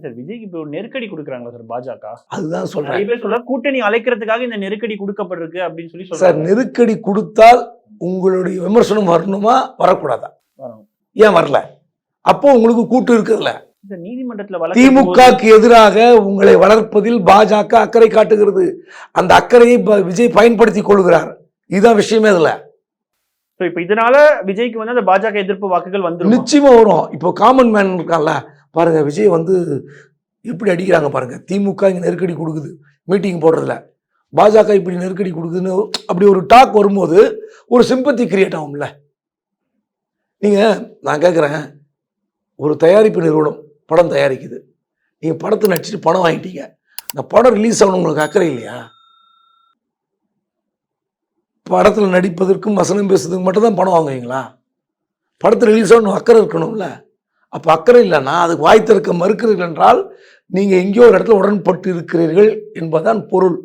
Sir விஜய்க்கு இப்போ நெருக்கடி கொடுக்குறாங்களா சார் பாஜக? அதுதான் சொல்றேன். நிறைய பேர் சொல்ற கூட்டணி அழைக்கிறதுக்காக இந்த நெருக்கடி கொடுக்கப்பட்டிருக்கு அப்படின்னு சொல்லி சார். சொல்றாங்க. நெருக்கடி கொடுத்தால் உங்களுடைய விமர்சனம் வரணுமா வரக்கூடாதா? வரும். ஏன் வரல? அப்போ உங்களுக்கு கூட்டு இருக்குதுல்ல. சார் நீதிமன்றத்துல திமுகக்கு எதிராக உங்களை வளர்ப்பதில் பாஜக அக்கறை காட்டுகிறது. அந்த அக்கறையை விஜய் பயன்படுத்திக் கொள்கிறார். இதுதான் விஷயமே அதுல. இப்ப இதனால விஜய்க்கு வந்து அந்த பாஜக எதிர்ப்பு வாக்குகள் வந்து நிச்சயமா வரும். இப்போ காமன் மேன் இருக்கான்ல பாருங்க, விஜய் வந்து எப்படி அடிக்கிறாங்க பாருங்க. திமுக இங்க நெருக்கடி கொடுக்குது மீட்டிங் போடுறதுல, பாஜக இப்படி நெருக்கடி கொடுக்குதுன்னு அப்படி ஒரு டாக் வரும்போது ஒரு சிம்பத்தி கிரியேட் ஆகும்ல. நீங்க நான் கேட்குறேன், ஒரு தயாரிப்பு நிறுவனம் படம் தயாரிக்குது, நீங்க படத்தை நடிச்சுட்டு படம் வாங்கிட்டீங்க, இந்த படம் ரிலீஸ் ஆகணும் உங்களுக்கு அக்கறை இல்லையா? படத்தில் நடிப்பதற்கும் வசனம் பேசுறதுக்கு மட்டும் தான் படம் வாங்குவீங்களா? படத்தில் ரிலீஸ் ஆகணும் அக்கறை இருக்கணும்ல. அப்போ அக்கறை இல்லைன்னா அதுக்கு வாய் திறக்க மறுக்கிறீர்கள் என்றால் நீங்கள் எங்கேயோ ஒரு இடத்துல உடன்பட்டு இருக்கிறீர்கள் என்பதுதான் பொருள்.